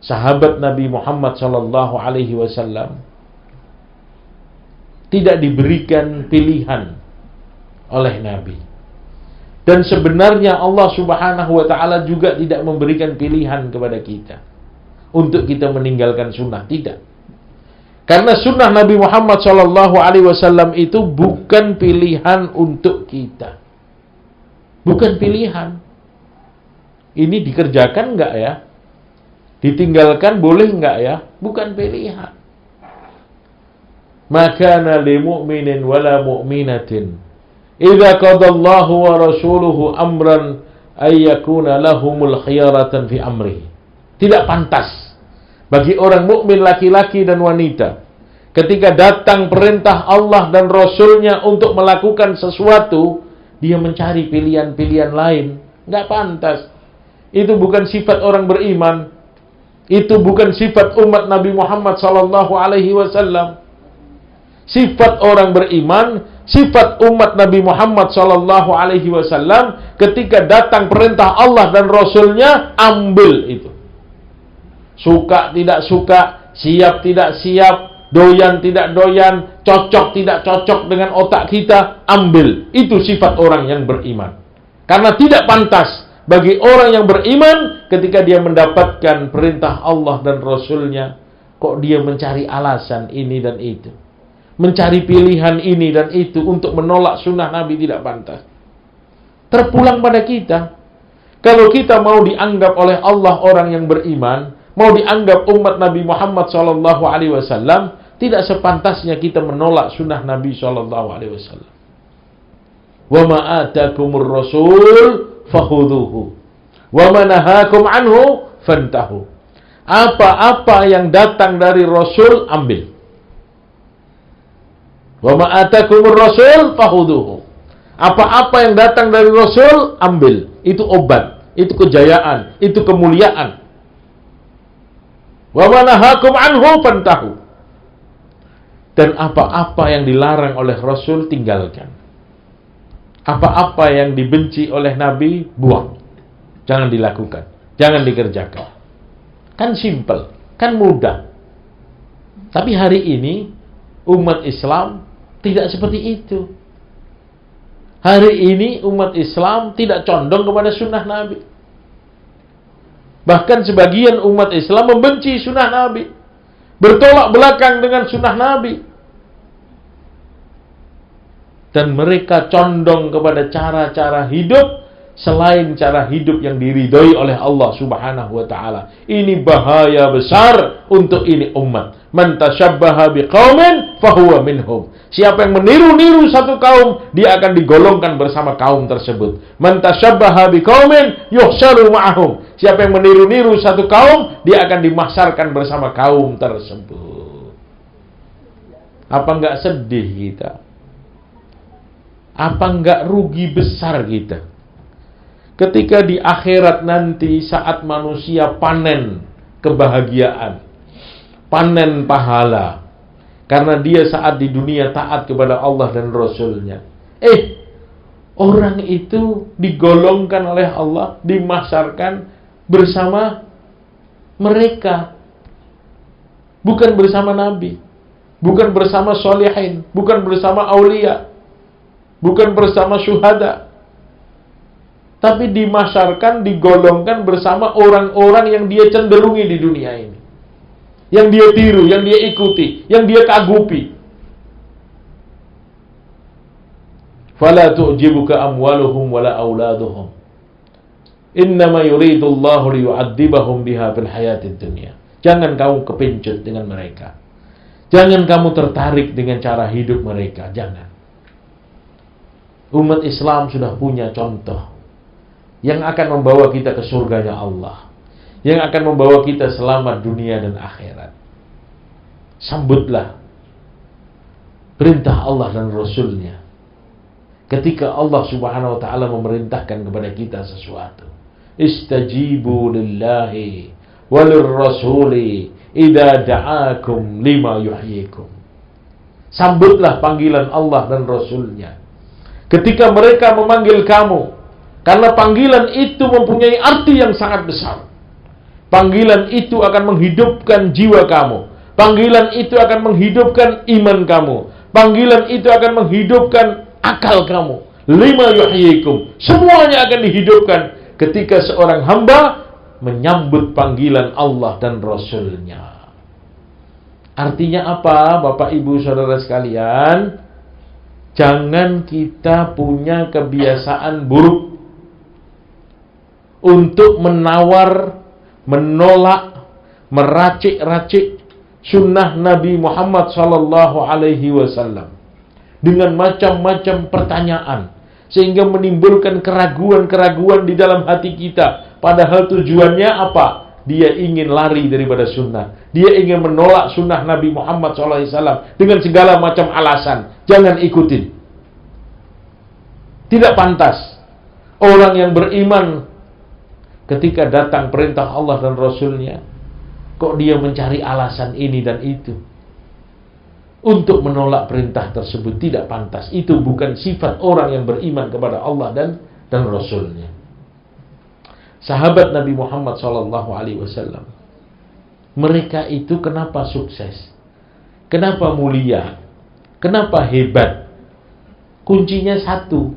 sahabat Nabi Muhammad sallallahu alaihi wasallam tidak diberikan pilihan oleh Nabi. Dan sebenarnya Allah Subhanahu wa taala juga tidak memberikan pilihan kepada kita untuk kita meninggalkan sunnah, tidak. Karena sunnah Nabi Muhammad sallallahu alaihi wasallam itu bukan pilihan untuk kita. Bukan pilihan. Ini dikerjakan enggak ya? Ditinggalkan boleh enggak ya? Bukan pilihan. Maka li mu'minin wala mu'minatin idza qadallahu wa rasuluhu amran ay yakuna lahumul khiyaratan fi amri. Tidak pantas bagi orang mukmin laki-laki dan wanita ketika datang perintah Allah dan Rasulnya untuk melakukan sesuatu, dia mencari pilihan-pilihan lain. Enggak pantas. Itu bukan sifat orang beriman. Itu bukan sifat umat Nabi Muhammad sallallahu alaihi wasallam. Sifat orang beriman, sifat umat Nabi Muhammad sallallahu alaihi wasallam, ketika datang perintah Allah dan Rasulnya, ambil itu. Suka tidak suka, siap tidak siap, doyan tidak doyan, cocok tidak cocok dengan otak kita, ambil. Itu sifat orang yang beriman. Karena tidak pantas bagi orang yang beriman ketika dia mendapatkan perintah Allah dan Rasulnya, kok dia mencari alasan ini dan itu, mencari pilihan ini dan itu untuk menolak sunnah Nabi, tidak pantas. Terpulang pada kita. Kalau kita mau dianggap oleh Allah orang yang beriman, mau dianggap umat Nabi Muhammad SAW, tidak sepantasnya kita menolak sunnah Nabi SAW. Wa ma atakumur rasul fakhuduhu wa ma nahakum anhu fantahu. Apa-apa yang datang dari Rasul, ambil. Wa ma atakumur rasul fakhuduhu. Apa-apa yang datang dari Rasul, ambil. Itu obat, itu kejayaan, itu kemuliaan. Wa ma nahakum anhu fantahu. Dan apa-apa yang dilarang oleh Rasul, tinggalkan. Apa-apa yang dibenci oleh Nabi, buang. Jangan dilakukan, jangan dikerjakan. Kan simple, kan mudah. Tapi hari ini umat Islam tidak seperti itu. Hari ini umat Islam tidak condong kepada sunnah Nabi. Bahkan sebagian umat Islam membenci sunnah Nabi, bertolak belakang dengan sunnah Nabi. Dan mereka condong kepada cara-cara hidup selain cara hidup yang diridhoi oleh Allah Subhanahu wa taala. Ini bahaya besar untuk ini umat. Man tasyabbaha biqaumin fahuwa minhum. Siapa yang meniru-niru satu kaum, dia akan digolongkan bersama kaum tersebut. Man tasyabbaha biqaumin yuhsyaru ma'ahum. Siapa yang meniru-niru satu kaum, dia akan dimahsyarkan bersama kaum tersebut. Apa enggak sedih kita? Apa enggak rugi besar kita ketika di akhirat nanti saat manusia panen kebahagiaan, panen pahala, karena dia saat di dunia taat kepada Allah dan Rasulnya. Orang itu digolongkan oleh Allah, dimahsyarkan bersama mereka, bukan bersama Nabi, bukan bersama sholihin, bukan bersama aulia, bukan bersama syuhada, tapi dimahsyarkan, digolongkan bersama orang-orang yang dia cenderungi di dunia ini, yang dia tiru, yang dia ikuti, yang dia kagupi. Fala tu'jibuka amwaluhum wala auladuhum, innama yuridullahu liyu'adzibahum biha fil hayatid dunya. Jangan kamu kepincut dengan mereka, jangan kamu tertarik dengan cara hidup mereka, jangan. Umat Islam sudah punya contoh yang akan membawa kita ke surganya Allah, yang akan membawa kita selamat dunia dan akhirat. Sambutlah perintah Allah dan Rasulnya ketika Allah Subhanahu wa ta'ala memerintahkan kepada kita sesuatu. Istajibu lillahi walir rasuli idza da'akum lima yuhyikum. Sambutlah panggilan Allah dan Rasulnya ketika mereka memanggil kamu, karena panggilan itu mempunyai arti yang sangat besar. Panggilan itu akan menghidupkan jiwa kamu. Panggilan itu akan menghidupkan iman kamu. Panggilan itu akan menghidupkan akal kamu. Lima yuhyikum. Semuanya akan dihidupkan ketika seorang hamba menyambut panggilan Allah dan Rasul-Nya. Artinya apa, Bapak Ibu Saudara sekalian? Jangan kita punya kebiasaan buruk untuk menawar, menolak, meracik-racik sunnah Nabi Muhammad SAW dengan macam-macam pertanyaan, sehingga menimbulkan keraguan-keraguan di dalam hati kita. Padahal tujuannya apa? Dia ingin lari daripada sunnah. Dia ingin menolak sunnah Nabi Muhammad SAW dengan segala macam alasan. Jangan ikutin. Tidak pantas orang yang beriman ketika datang perintah Allah dan Rasul-Nya, kok dia mencari alasan ini dan itu untuk menolak perintah tersebut. Tidak pantas. Itu bukan sifat orang yang beriman kepada Allah dan Rasul-Nya. Sahabat Nabi Muhammad SAW, mereka itu kenapa sukses? Kenapa mulia? Kenapa hebat? Kuncinya satu.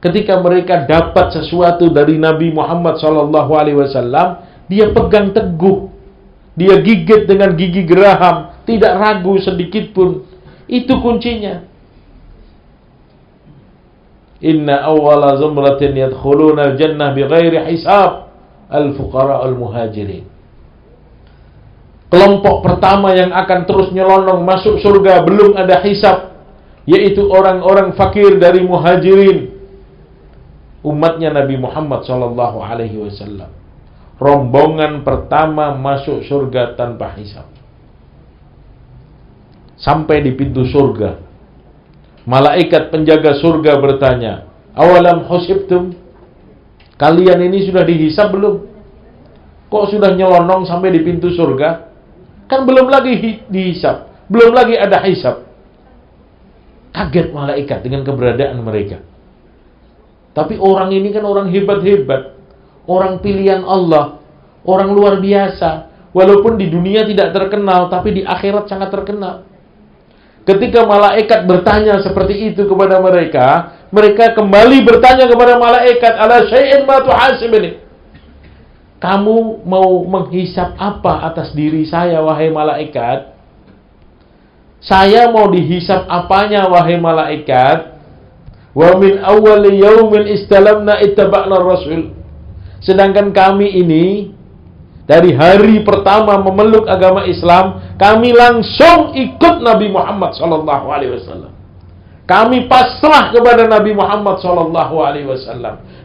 Ketika mereka dapat sesuatu dari Nabi Muhammad SAW, dia pegang teguh. Dia gigit dengan gigi geraham, tidak ragu sedikit pun. Itu kuncinya. Inna awwala zumratin yadkhuluna al-jannah bighairi hisab, al-fuqara al-muhajirin. Kelompok pertama yang akan terus nyelonong masuk surga belum ada hisab, yaitu orang-orang fakir dari muhajirin, umatnya Nabi Muhammad SAW. Rombongan pertama masuk surga tanpa hisab. Sampai di pintu surga, malaikat penjaga surga bertanya, awalam husibtum? Kalian ini sudah dihisab belum? Kok sudah nyelonong sampai di pintu surga? Kan belum lagi dihisab, belum lagi ada hisab. Kaget malaikat dengan keberadaan mereka. Tapi orang ini kan orang hebat-hebat, orang pilihan Allah, orang luar biasa. Walaupun di dunia tidak terkenal, tapi di akhirat sangat terkenal. Ketika malaikat bertanya seperti itu kepada mereka, mereka kembali bertanya kepada malaikat, ala syai'in ma tuhasibni? Kamu mau menghisap apa atas diri saya, wahai malaikat? Saya mau dihisap apanya, wahai malaikat? Wa min awwali yaumin istalamna ittaba'na rasul. Sedangkan kami ini dari hari pertama memeluk agama Islam, kami langsung ikut Nabi Muhammad SAW. Kami pasrah kepada Nabi Muhammad SAW.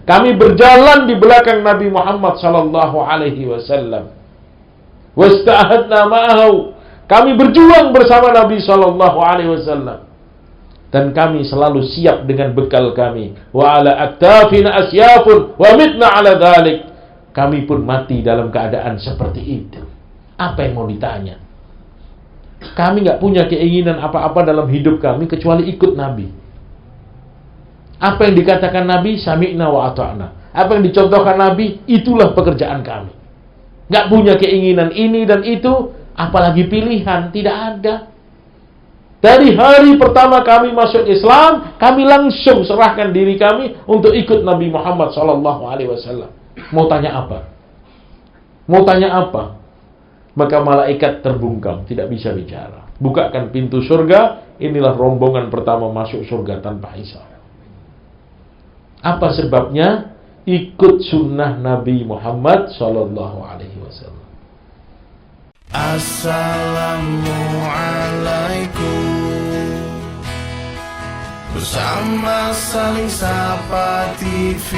Kami berjalan di belakang Nabi Muhammad SAW. Wasta'ahadna ma'ahu. Kami berjuang bersama Nabi SAW. Dan kami selalu siap dengan bekal kami. Wa ala aktafina asyafun wa mitna ala dhalik. Kami pun mati dalam keadaan seperti itu. Apa yang mau ditanya? Kami nggak punya keinginan apa-apa dalam hidup kami kecuali ikut Nabi. Apa yang dikatakan Nabi, sami'na wa ata'na. Apa yang dicontohkan Nabi, itulah pekerjaan kami. Nggak punya keinginan ini dan itu, apalagi pilihan, tidak ada. Dari hari pertama kami masuk Islam, kami langsung serahkan diri kami untuk ikut Nabi Muhammad SAW. Mau tanya apa? Mau tanya apa? Maka malaikat terbungkam, tidak bisa bicara. Bukakan pintu surga, inilah rombongan pertama masuk surga tanpa hisab. Apa sebabnya? Ikut sunnah Nabi Muhammad SAW. Assalamualaikum. Bersama Saling Sapa TV.